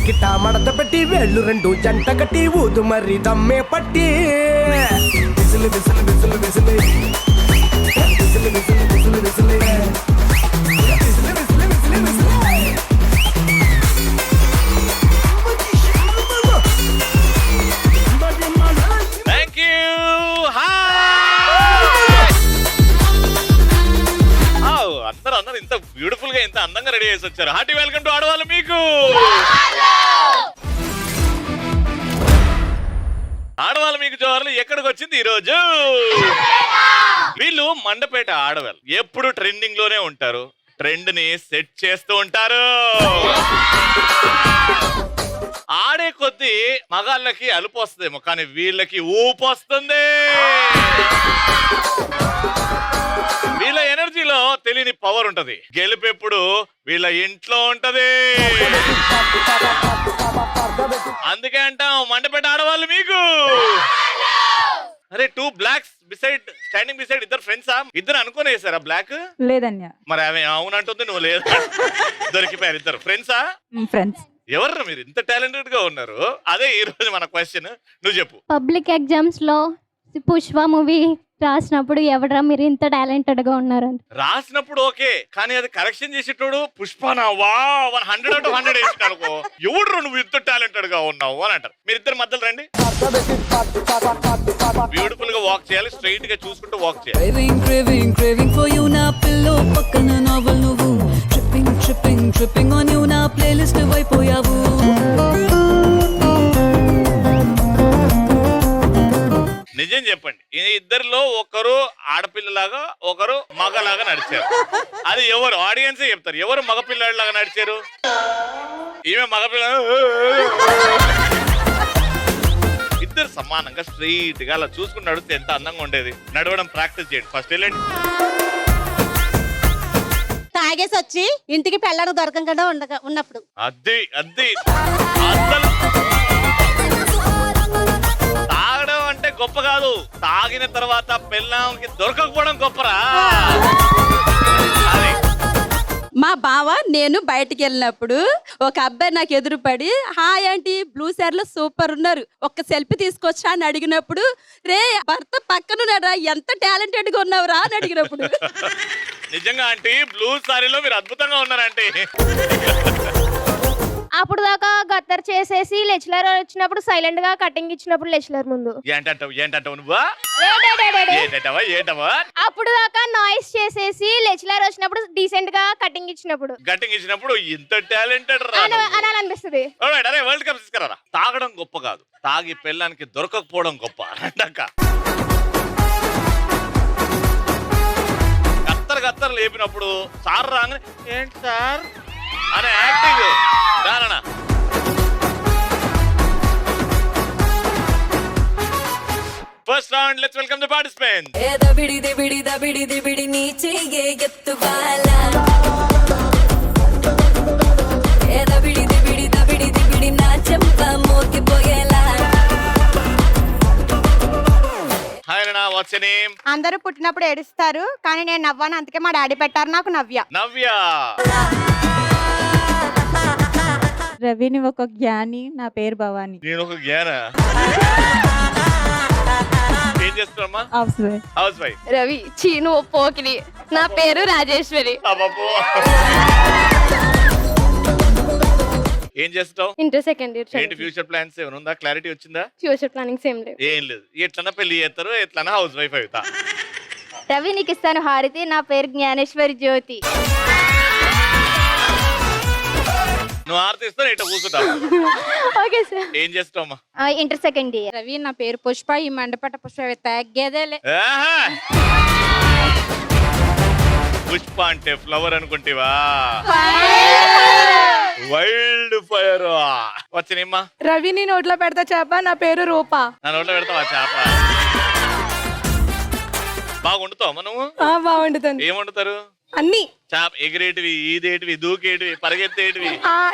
పిడికిట మడత పెట్టి వేళ్ళు రెండు జంట కట్టి ఊదు మరి దమ్మే పట్టి విసిలి విసిలి విసిలి విసిలి విసిలి విసిలి విసిలి విసిలి అందరూ ఇంత బ్యూటిఫుల్ గా ఇంత అందంగా రెడీ చేసి వచ్చారు. హార్టీ వెల్కమ్ టు ఆడవాళ్ళు మీకు. ఆడవాళ్ళు మీకు జోహార్లు. ఎక్కడికి వచ్చింది ఈ రోజు? వీళ్ళు మండపేట ఆడవాళ్ళు. ఎప్పుడు ట్రెండింగ్ లోనే ఉంటారు, ట్రెండ్ ని సెట్ చేస్తూ ఉంటారు. ఆడే కొద్దీ మగాళ్ళకి అలుపు వస్తుందేమో, కానీ వీళ్ళకి ఊపు వస్తుంది. వీళ్ళ ఎనర్జీలో తెలియని పవర్ ఉంటది. గెలుపెప్పుడు వీళ్ళ ఇంట్లో ఉంటది. అందుకే అంటాం మండపేట ఆడవాళ్ళు మీకు. అరే, 2 బ్లాక్స్ బిసైడ్ స్టాండింగ్ బిసైడ్. ఇద్దరు ఫ్రెండ్సా? ఇద్దరు అనుకునేసారా బ్లాక్? లేదన్య. మరి ఆమె అవునంటుంది, నువ్వు లేదు. దొరికిపోయారు ఇద్దరు ఫ్రెండ్సా? ఫ్రెండ్స్. ఎవర్రా మీరు ఇంత టాలెంటెడ్ గా ఉన్నారు? అదే ఈ రోజు మన క్వశ్చన్. నువ్వు చెప్పు. పబ్లిక్ ఎగ్జామ్స్ లో పుష్ప మూవీ రాసినప్పుడు ఎవడరా మీరు ఇంత టాలెంటెడ్ గా ఉన్నారు అని రాసినప్పుడు ఓకే, కానీ అది కరెక్షన్ చేసేటోడు పుష్పనా వా 100 out of 100 వేసిన అనుకో, ఎవడు నువ్వు ఇంత టాలెంటెడ్ గా ఉన్నావు అని అంటారు. మీరు ఇద్దరు మధ్యలో రండి. బ్యూటిఫుల్ గా వాక్ చేయాలి, స్ట్రైట్ గా చూసుకుంటూ వాక్ చేయాలి. Craving for you na pillow pakkana novel nuvu tripping on you na playlist vaipoyavu. నిజం చెప్పండి, ఈ ఇద్దరిలో ఒకరు ఆడపిల్లలాగా ఒకరు మగలాగా నడిచారు. అది ఎవరు? ఆడియన్సే చెప్తారు. ఎవరు మగపిల్లలాగా నడిచారు? ఈమె మగపిల్ల. ఇద్దరు సమానంగా స్ట్రైట్ గా అలా చూసుకుని నడిస్తే ఎంత అందంగా ఉండేది. నడవడం ప్రాక్టీస్ చేయండి ఫస్ట్. వెళ్ళండి. తాగేసి వచ్చి ఇంటికి పెళ్ళడానికి దొరకకుండా ఉన్నప్పుడు అద్దీ అద్దీ అద్దలు. తాగడం అంటే గొప్ప కాదు, తాగిన తర్వాత పెళ్ళాంకి దొరకకపోవడం గొప్పరా. మా బావ నేను బయటికి వెళ్ళినప్పుడు ఒక అబ్బాయి నాకు ఎదురుపడి, హాయ్ ఆంటీ, బ్లూ సార్ లో సూపర్ ఉన్నారు, ఒక్క సెల్ఫీ తీసుకొచ్చా అని అడిగినప్పుడు, రే భర్త పక్కనున్నారా, ఎంత టాలెంటెడ్ గా ఉన్నావురా అని అడిగినప్పుడు. నిజంగా ఆంటీ, బ్లూ సారీలో మీరు అద్భుతంగా ఉన్నారంటే. అప్పుడు దాకా గత్తర్ చేసేసి లెక్చరర్ వచ్చినప్పుడు సైలెంట్ గా కటింగ్ ఇచ్చినప్పుడు లెక్చరర్ ముందు ఏంటంటావు నువ్వా? అప్పుడు దాకా నాయిస్ చేసేసి లెక్చరర్ వచ్చినప్పుడు డీసెంట్ గా కటింగ్ ఇచ్చినప్పుడు ఇంత టాలెంటెడ్ అనిపిస్తుంది. అరే, వరల్డ్ కప్ తీసుకురా. తాగడం గొప్ప కాదు, తాగి పెళ్ళానికి దొరకకపోవడం గొప్ప. గత్తర్ లేపినప్పుడు సార్ రాగానే ఏంటి సార్ అనే యాక్టింగ్ రానా. First round, let's welcome the participants. దబిడి నీ చెయ్యే ఎత్తుబాలా, దబిడి నా చెంప మోగిపోయేలా. హాయ్ నాన్న, వాట్స్ యువర్ నేమ్? అందరూ పుట్టినప్పుడు ఏడుస్తారు, కానీ నేను నవ్వాను, అందుకే మా డాడీ పెట్టారు నాకు నవ్య. నవ్య. రవిని ఒక జ్ఞాని, నా పేరు భవాని. నేను ఒక జ్ఞాన. ఏం చేస్తున్నామ్మా? Housewife. రవి చీను పోకిలి, నా పేరు రాజేశ్వరి. ఏం చేస్తావు? Inter second year. ఏంటి ఫ్యూచర్ ప్లాన్స్ ఏమైనా ఉందా? క్లారిటీ వచ్చిందా? ఫ్యూచర్ ప్లానింగ్స్ ఏం లేవు. ఏం లేదు. ఎట్లన్నా పెళ్లి చేస్తారు, ఎట్లన్నా హౌస్ వైఫ్ అవుతా. రవి నీకు ఇస్తాను హారతి, నా పేరు జ్ఞానేశ్వరి జ్యోతి. నువ్వు హారతి ఇస్తాను, ఇట్లా కూర్చుంటావు. Okay sir. ఏం చేస్తావమ్మా? Inter second year. రవి నా పేరు పుష్ప, ఈ మండపట పుష్ప తగ్గేదేలే. పుష్ప అంటే ఫ్లవర్ అనుకుంటేవా? Wild fire. వచ్చినమ్మా. రవిని నోట్లో పెడతా చేప, నా పేరు రూప. నా నోట్లో పెడతావా చేప? బాగా వండుతావమ్మా నువ్వు? బాగుంటుంది. ఏం వండుతారు? అన్ని. చేప ఎగిరేటివి, ఈదేటివి, దూకేటివి, పరిగెత్తేటివి,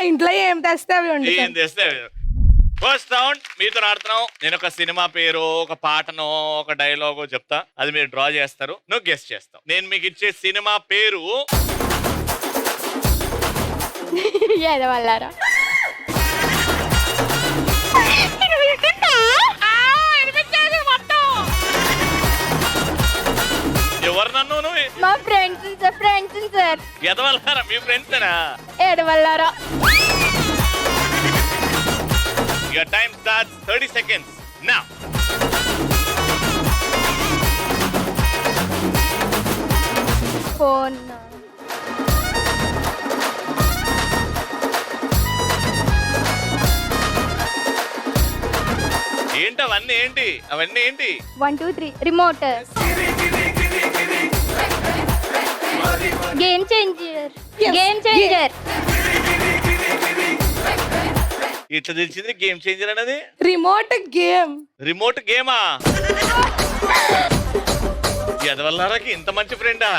ఇంట్లో ఏం తెస్తే అవి ఏం తెస్తే. ఫస్ట్ రౌండ్ మీతో ఆడుతున్నాం. నేను ఒక సినిమా పేరు, ఒక పాటనో, ఒక డైలాగో చెప్తా, అది మీరు డ్రా చేస్తారు, నువ్వు గెస్ చేస్తావు. నేను మీకు ఇచ్చే సినిమా పేరు ఎవరు నన్ను నువ్వు మా ఫ్రెండ్స్ సార్ ఎదవల్లారా మీ ఫ్రెండ్సేనా? ఏడవల్లారా. Your time starts 30 seconds now. Phone ఏంటి అవన్నీ ఏంటి? అవన్నీ ఏంటి? 1 2 3 remote. Game changer. Game changer. ఇట్లా తెలిసింది గేమ్ చేంజర్ అనేది. Remote game. రిమోట్ గేమా? ఎదవల్లారాకి ఇంత మంచి ఫ్రెండా?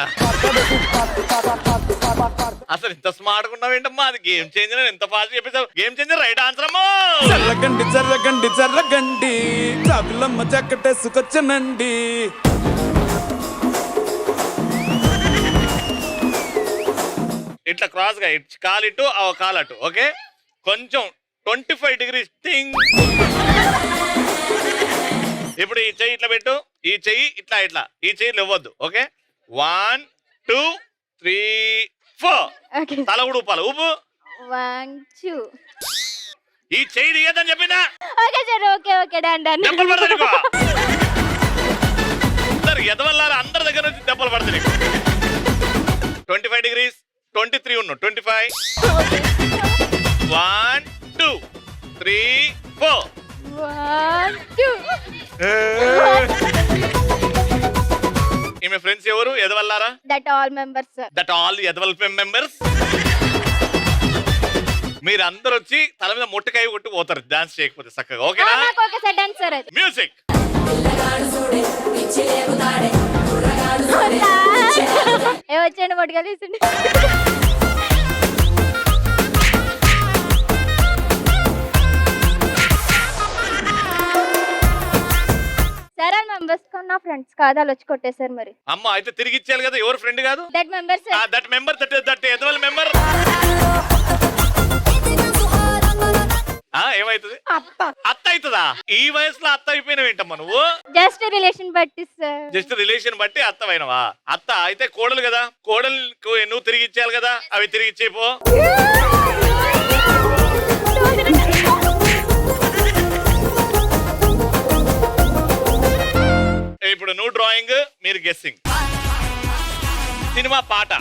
అసలు ఇంత స్మార్ట్ గా ఉన్నావేంటమ్మా? అది గేమ్ చేంజర్ ఎంత ఫాస్ట్ చెప్పేసావు. గేమ్ చేంజర్ రైట్ ఆన్సర్ అమ్మా. జర్రగండి జర్రగండి జర్రగండి చాకులమ్మ జక్కటేసుకొచ్చనండి. ఇట్లా క్రాస్ గా కాలు ఇటు కాలు అటు. ఓకే, కొంచెం 25 degrees థింగ్. ఇప్పుడు ఈ చెయ్యి ఇట్లా పెట్టు, ఈ చెయ్యి ఇట్లా ఇట్లా, ఈ చెయ్యి ఇవ్వద్దు. ఓకే, 1 2 3 4. ఓకే. తల కూడా ఊపాలి. ఊపు. 1 2. ఈ చెయ్యి తీయద్దని చెప్పిందా? Okay sir. Okay okay done done. దెబ్బలు పడతాయి నీకు. అందరు ఎదవల్లారా అందరి దగ్గర నుంచి దెబ్బలు పడతాయి నీకు. 25 degrees 23 ఉన్నావు. 25. 1 2 3 4. 1 2. ఈమె ఫ్రెండ్స్ ఎవరు? ఎదవల్లారా? That all members sir. That all ఎదవల్ మెంబర్స్. మీరు అందరు వచ్చి తల మీద మొట్టకాయ కొట్టి పోతారు డాన్స్ చేయకపోతే చక్కగా. ఓకేనా? నాకు ఓకే సార్ డన్ సార్. అది మ్యూజిక్. ఏ వచ్చేయండి పట్టుగా తీసిండి. సార్ ఆ మెంబర్స్ నా ఫ్రెండ్స్ కాదు, వాళ్ళు వచ్చి కొట్టేశారు మరి. అమ్మ అయితే తిరిగి ఇచ్చేయాలి కదా. ఎవరు ఫ్రెండ్ కాదు? That member sir. That member that ఎదవల్ మెంబర్. ఏమైతుంది? అత్త అవుతుందా? ఈ వయసులో అత్త అయిపోయినావు ఏంటమ్మా నువ్వు? జస్ట్ రిలేషన్ బట్టి సార్. జస్ట్ రిలేషన్ బట్టి అత్త అయినవా? అత్త అయితే కోడలు కదా, కోడలు నువ్వు తిరిగి ఇచ్చేయాలి కదా. అవి తిరిగి ఇచ్చేపో. ఇప్పుడు నువ్వు డ్రాయింగ్, మీరు గెస్సింగ్. సినిమా పాట.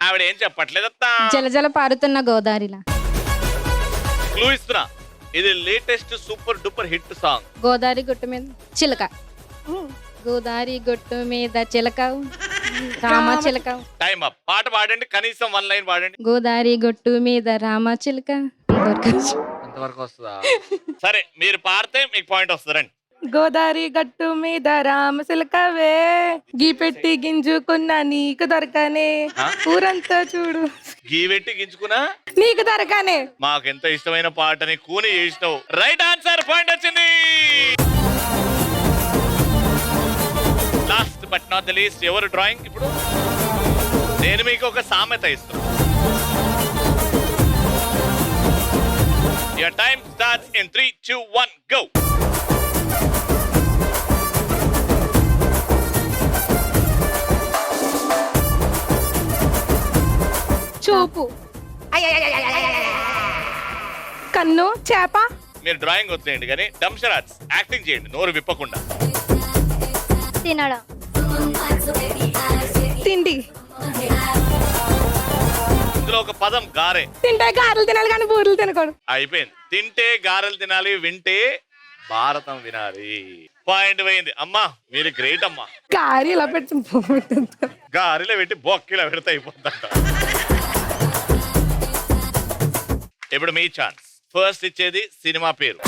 ఆవిడ ఏం చెప్పట్లేదత్తా. జలజల పారుతున్న గోదారిలా. క్లూ ఇస్తున్నా, ఇది latest super duper hit song. Godavari గుట్టు మీద చిలక. గోదావరి గుట్టు మీద చిలక రామ చిలక. Time up. పాట పాడండి, కనీసం 1 లైన్ పాడండి. గోదావరి గుట్టు మీద రామ చిలక. అంతవరకు వస్తుందా? సరే, మీరు పాడితే మీకు పాయింట్ వస్తుందండి. గోదావరి గట్టు మీద రామశిలకవే గీ పెట్టి గింజుకున్న నీకు దొరకనే ఊరంతా చూడు గీ పెట్టి గించుకున్నా నీకు దొరకనే. మాకెంత ఇష్టమైన పాటని కూని చేసినావు. రైట్ ఆన్సర్, పాయింట్ వచ్చింది. Last but not the least, ఎవరు డ్రాయింగ్? ఇప్పుడు నేను మీకు ఒక సామెత ఇస్తున్నా. Your time starts in 3 2 1 go. చూపు, కన్ను, చేప. మీరు డ్రాయింగ్ వదిలేయండి కానీ డంషరాజ్ యాక్టింగ్ చేయండి నోరు విప్పకుండా. తినడం. తిండి. ఇందులో ఒక పదం గారె. తింటే గారెలు తినాలి కానీ బూరెలు తినకూడదు. అయిపోయింది. తింటే గారెలు తినాలి, వింటే భారతం వినాలి. పాయింట్ పోయింది. అమ్మా మీరు గ్రేట్ అమ్మా. గారి ఇలా పెట్టి గారెలో పెట్టి బొక్కిలా పెడితే అయిపోతుందంట. ఇప్పుడు మీ ఛాన్స్. ఫస్ట్ ఇచ్చేది సినిమా పేరు.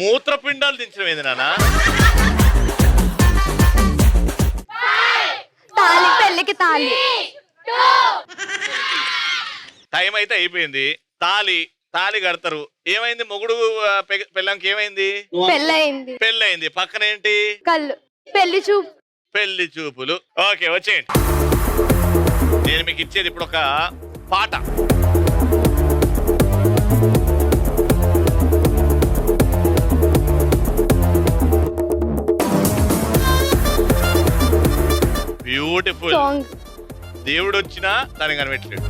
మూత్రపిండాలు తాంబూలాలు దించడం ఏంది నాన్న? తాళి పెళ్ళికి తాళి. టైం అయితే అయిపోయింది. తాళి కడతారు. ఏమైంది మొగుడు పెళ్ళంకి ఏమైంది? పెళ్ళయింది. పెళ్ళయింది. పక్కన ఏంటి? కళ్ళు. పెళ్లి చూపు. పెళ్లి చూపులు. ఓకే వచ్చేయండి. నేను మీకు ఇచ్చేది ఇప్పుడు ఒక పాట. బ్యూటిఫుల్. దేవుడు వచ్చినా దాన్ని కనిపెట్టలేడు.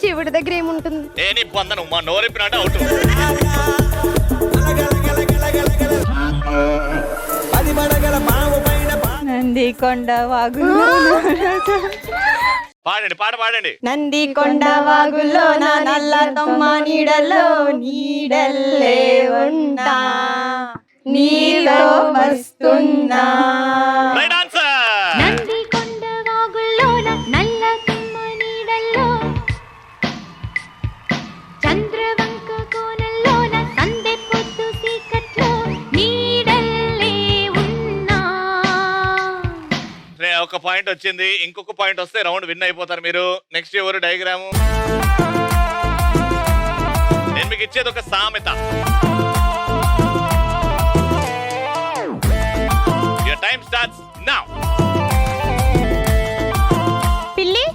శివుడి దగ్గర ఏముంటుంది? ఏ నీ పొందను మా నోరెప్పినట్టు అవుట్. నందికొండ వాగు. పాడండి, పాట పాడండి. నందికొండ వాగులో నా నల్ల తమ్మ నీడలో నీడల్లే ఉన్నా నీలో వస్తున్నా. Right answer. నందికొండ వాగుల్లోన నల్ల తిమ్మ నీడల్లో చంద్రవంక కోనల్లోన సందె పొద్దు సీకట్లో నీడల్లే ఉన్నా. ఒక పాయింట్ వచ్చింది. ఇంకొక పాయింట్ వస్తే రౌండ్ విన్ అయిపోతారు మీరు. నెక్స్ట్ ఎవరు డయాగ్రాము? నేను మీకు ఇచ్చేది ఒక సామెత. Your time starts now. పిల్లి.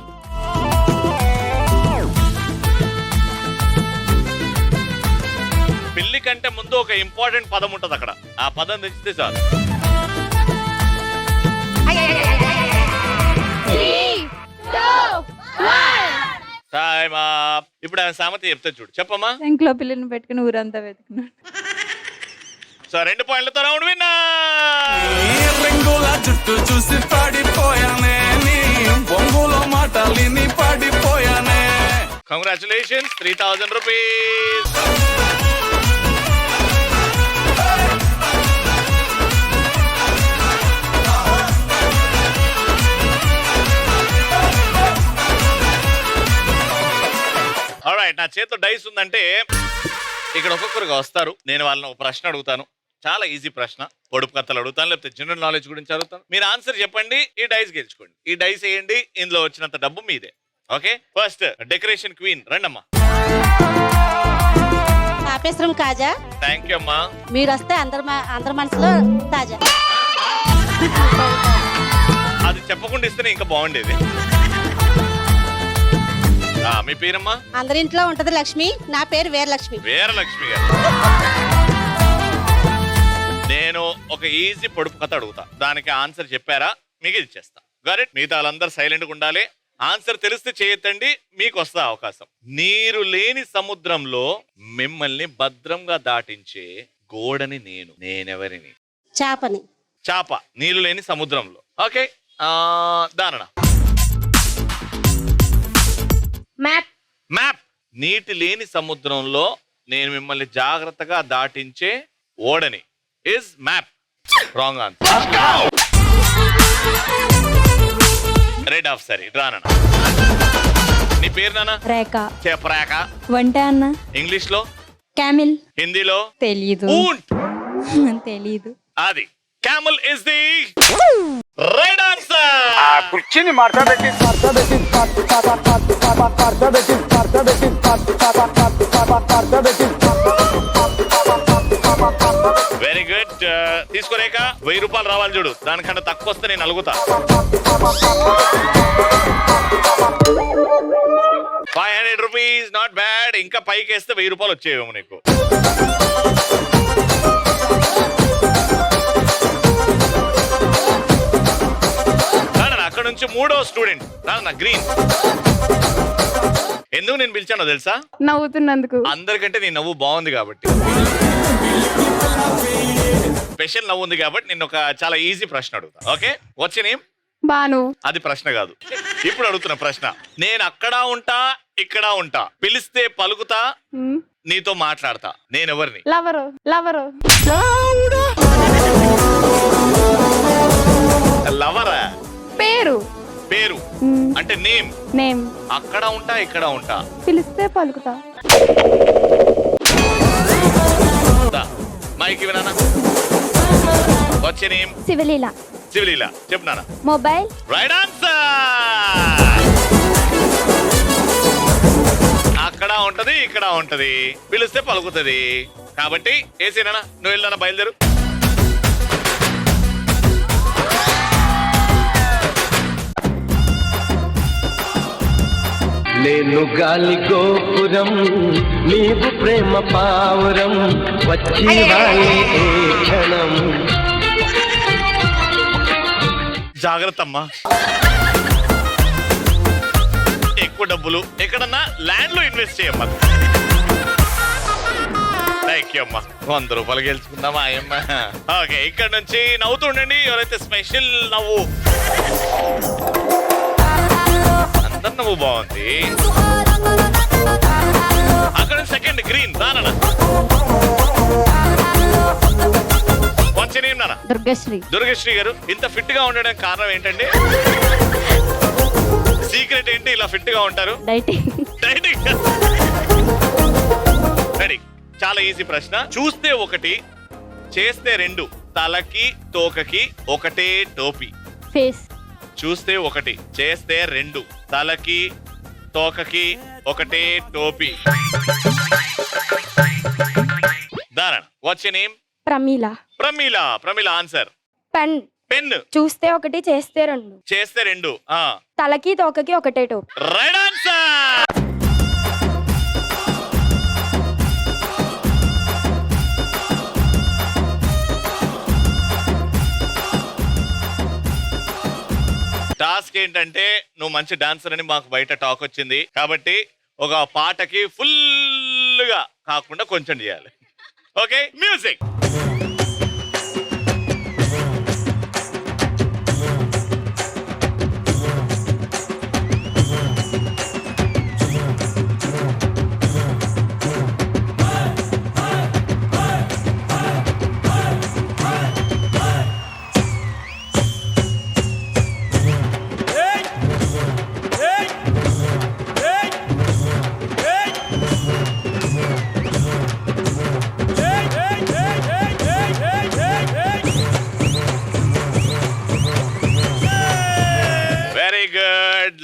పిల్లి కంటే ముందు ఒక ఇంపార్టెంట్ పదం ఉంటది అక్కడ. ఆ పదం తెచ్చితే చాలు. Time up. ఇప్పుడు ఆయన సామెత చెప్తా చూడు. చెప్పమ్మా. ఇంట్లో పిల్లిని పెట్టుకుని ఊరంతా వెతుకున్నాడు. సో 2 పాయింట్లతో రౌండ్ విన్నా. రంగుల జుట్టు చూసి పాడిపోయానే, నీ బొంగుల మాటలిని పాడిపోయానే. Congratulations, 3000 rupees. ఆల్రైట్, నా చేతిలో డైస్ ఉందంటే ఇక్కడ ఒక్కొక్కరుగా వస్తారు. నేను వాళ్ళని ఒక ప్రశ్న అడుగుతాను. చాలా ఈజీ ప్రశ్న. పొడుపు కథలు అడుగుతాను, లేకపోతే జనరల్ నాలెడ్జ్ గురించి అడుగుతాను. మీరు ఆన్సర్ చెప్పండి, ఈ డైస్ గెలుచుకోండి. ఈ డైస్ వేయండి, ఇందులో వచ్చినంత డబ్బు మీదే. ఓకే, ఫస్ట్ డెకరేషన్ క్వీన్ రండమ్మా. తాపేశ్వరం కాజా. థ్యాంక్ యూ అమ్మా. మీరు వస్తే అందరి మనసులో తాజా. అది చెప్పకుండా ఇస్తేనే ఇంకా బాగుండేది. మీ పేరమ్మా? అందరింట్లో ఉంటది లక్ష్మి. నా పేరు వీరలక్ష్మి. వీరలక్ష్మి గారు. నేను ఒక ఈజీ పొడుపు కథ అడుగుతా, దానికి ఆన్సర్ చెప్పారా మీకు ఇచ్చేస్తా. గరెట్. మిగతా వాళ్ళందరూ సైలెంట్ గా ఉండాలి. ఆన్సర్ తెలిస్తే చేయొద్దండి, మీకు వస్తా అవకాశం. నీరు లేని సముద్రంలో మిమ్మల్ని భద్రంగా దాటించే గోడని నేనెవరిని? చేపని. చాప నీళ్లు లేని సముద్రంలో. ఓకే, దానన. మ్యాప్. నీటి లేని సముద్రంలో నేను మిమ్మల్ని జాగ్రత్తగా దాటించే ఓడని is map. Wrong answer. Red off సరే రానన్న. నీ పేరు నాన్న? రేఖ. చెప్పరాక. వంట అన్న. ఇంగ్లీష్ లో? క్యామిల్. హిందీలో? తెలీదు. ఊంట్. తెలీదు. అది camel is the right answer. కుర్చీని మాట్లాడబెట్టి వెరీ గుడ్. తీసుకోలేక 1000 రూపాయలు రావాలి చూడు. దానికన్నా తక్కువ వస్తే నేను అలుగుతా. 500 రూపీస్, నాట్ బ్యాడ్. ఇంకా పైకి వేస్తే 1000 రూపాయలు వచ్చేవేమో నీకు. అక్కడ నుంచి 3వ స్టూడెంట్ రానా, గ్రీన్. ఎందుకు నేను పిలిచానో తెలుసా? నవ్వుతున్నందుకు. అందరికంటే నీ నవ్వు బాగుంది కాబట్టి, స్పెషల్ నవ్వు ఉంది కాబట్టి నేను ఒక చాలా ఈజీ ప్రశ్న అడుగుతా. ఓకే, వచ్చి నేమ్? బాను. అది ప్రశ్న కాదు. ఇప్పుడు అడుగుతున్న ప్రశ్న. నేను అక్కడ ఉంటా, ఇక్కడ ఉంటా, పిలిస్తే పలుకుతా, నీతో మాట్లాడతా, నేనెవరిని? లవరు. లవరా? పేరు. పేరు అంటే నేమ్. నేమ్. అక్కడ ఉంటా ఇక్కడ ఉంటా. పిలిస్తే పలుకుతా. మైకి వినానా? వచ్చే నేమ్ శివలీల. శివలీల. చెప్పు నాన్న. మొబైల్. Right answer. అక్కడ ఉంటది ఇక్కడ ఉంటది, పిలిస్తే పలుకుతుంది. కాబట్టి ఏసేనా నువ్వు వెళ్ళానా? బయలుదేరు. నేను గాలి గోపురం, నీవు ప్రేమ పావురం, వచ్చి వాళ్ళే ఏ క్షణం. జాగ్రత్త అమ్మా. ఎక్కువ డబ్బులు ఎక్కడన్నా ల్యాండ్ లో ఇన్వెస్ట్ చేయమ్మా. థ్యాంక్ యూ అమ్మా. 100 రూపాయలు గెలుచుకుందామా అయ్యమ్మ? ఓకే, ఇక్కడ నుంచి నవ్వుతూ ఉండండి. ఎవరైతే స్పెషల్ నవ్వు, అందరు నవ్వు బాగుంది. అక్కడ సెకండ్ గ్రీన్ దానా. వచ్చే నేమ్ నాన్న. దుర్గశ్రీ. దుర్గశ్రీ గారు ఇంత ఫిట్ గా ఉండడానికి కారణం ఏంటండి? సీక్రెట్ ఏంటి ఇలా ఫిట్ గా ఉంటారు? డైటింగ్. డైటింగ్. రెడీ. చాలా ఈజీ ప్రశ్న. చూస్తే ఒకటి, చేస్తే రెండు, తలకి తోకకి ఒకటే టోపీ. ఫేస్. చూస్తే ఒకటి, చేస్తే రెండు, తలకి తోకకి ఒకటే టోపీ. దారణ. What's your name? Pramila. Pramila. Pramila answer. Pen. Pen. చూస్తే ఒకటి చేస్తే రెండు, చేస్తే రెండు, తలకి తోకకి ఒకటే టోపీ. Right answer. టాస్క్ ఏంటంటే నువ్వు మంచి డాన్సర్ అని మాకు బయట టాక్ వచ్చింది కాబట్టి ఒక పాటకి ఫుల్ గా కాకుండా కొంచెం చేయాలి. Okay, music.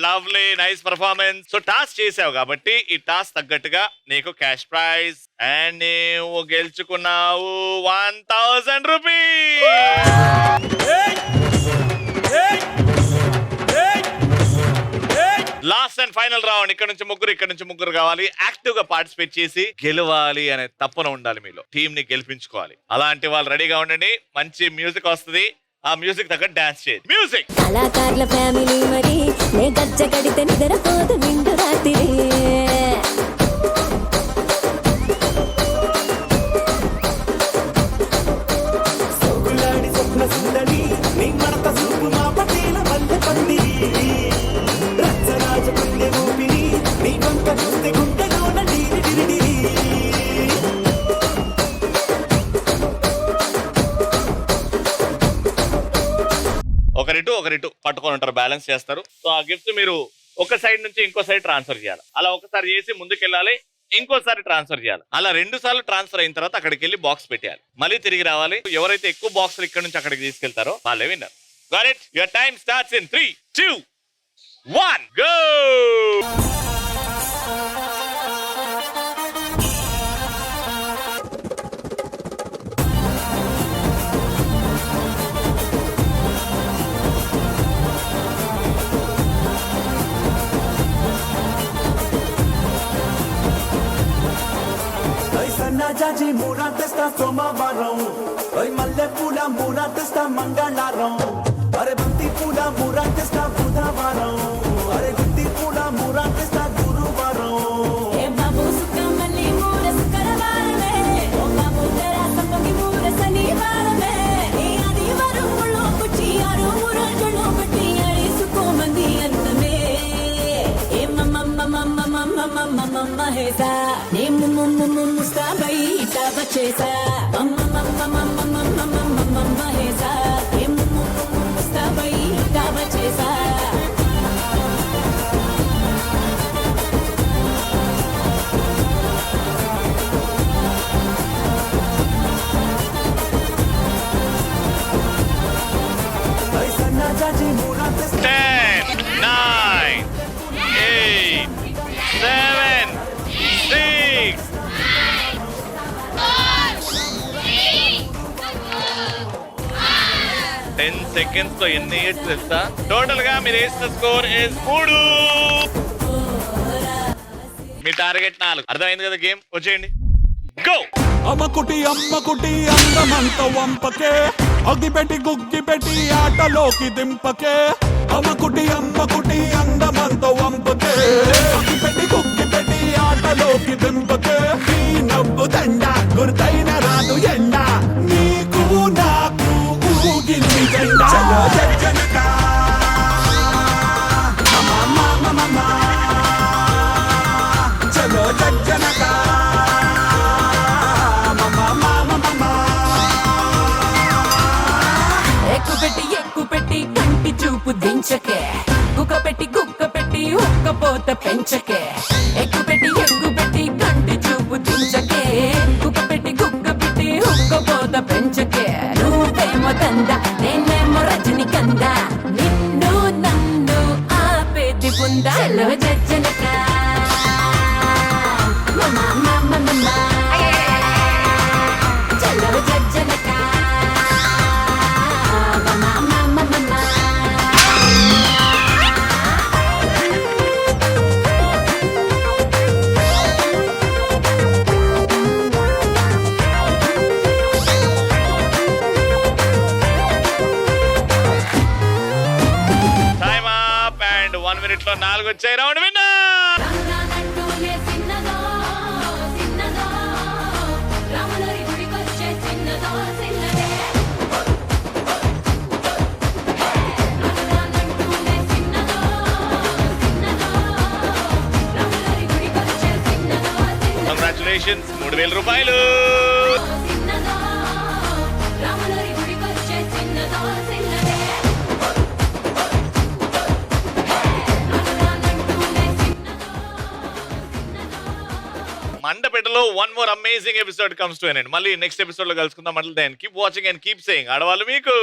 Lovely, nice performance. So task చేసావు కాబట్టి ఈ టాస్క్ తగ్గట్టుగా నీకు క్యాష్ ప్రైజ్ అండ్ నువ్వు గెలుచుకున్నావు 1000 rupees. Last and final round. ఇక్కడ నుంచి ముగ్గురు కావాలి. యాక్టివ్ గా పార్టిసిపేట్ చేసి గెలవాలి అనే తప్పన ఉండాలి మీలో. టీం ని గెలిపించుకోవాలి. అలాంటి వాళ్ళు రెడీగా ఉండండి. మంచి మ్యూజిక్ వస్తుంది. ఆ మ్యూజిక్ దగ్గర డాన్స్ చేయండి. మ్యూజిక్. కళాకారుల ఫ్యామిలీ మరి నే గజ్జ కడితే నిద్రపోదు నిండు రాత్రి. ఒకరిటు పట్టుకొని ఉంటారు, బ్యాలెన్స్ చేస్తారు. సో ఆ గిఫ్ట్ మీరు ఒక సైడ్ నుంచి ఇంకో సైడ్ ట్రాన్స్ఫర్ చేయాలి. అలా ఒకసారి చేసి ముందుకెళ్ళాలి, ఇంకోసారి ట్రాన్స్ఫర్ చేయాలి. అలా 2 సార్లు ట్రాన్స్ఫర్ అయిన తర్వాత అక్కడికి వెళ్ళి బాక్స్ పెట్టాలి. మళ్ళీ తిరిగి రావాలి. ఎవరైతే ఎక్కువ బాక్సులు ఇక్కడ నుంచి అక్కడికి తీసుకెళ్తారో వాళ్ళే winner. Got it? Your time starts in 3, 2, 1 go. జాజి మూరా తెస్తా సోమవారం, మల్లె పూల మూరా తెస్తా మంగళవారం, అరే బంతి పూల మూరా తెస్తా బుధవారం, అరే గుత్తి పూల మూరా తెస్తా గురువారం. 10 seconds లో ఎన్ని వేయచ్చు తెలుసా? టోటల్ గా మీరు వేసిన స్కోర్ ఇస్ 3. Me target 4. అర్థమైంది కదా గేమ్? వచ్చేయండి, గో. అమ్మకుటి అందమంత వంపకే, అగ్గిపెట్టి గుగ్గిపెట్టి ఆటలోకి దింపకే. అమ్మకుటి అందమంత వంపకే, అగ్గిపెట్టి గుగ్గిపెట్టి ఆటలోకి దింపకే. ఈ నవ్వు దండ గుర్తైన రాదు ఎండ, నీకు నాకు ఊగింది జెండా. చలో జనకా చలో జనకా ఎక్కు పెట్టి కంటి చూపు దించకే, గుక్క పెట్టి ఉక్కపోత పెంచకే. ఎక్కు పెట్టి కంటి చూపు దించకే, గుక్క పెట్టి ఉక్కపోత పెంచకే. నువ్వేమో దండ, నేనేమో రజనికంద, నిన్ను నన్ను ఆపేది ఉందా? చలో జనకా చలో జనకా. టైమ్ అప్ అండ్ 1 minute లో 4 వచ్చాయి. Round winner. కంగ్రాచులేషన్స్, 3000 రూపాయలు. మండపేటలో one more amazing episode comes to an end. మళ్ళీ నెక్స్ట్ ఎపిసోడ్ లో కలుసుకుందాం. అంటే then keep watching and keep saying. ఆడవాళ్ళు మీకు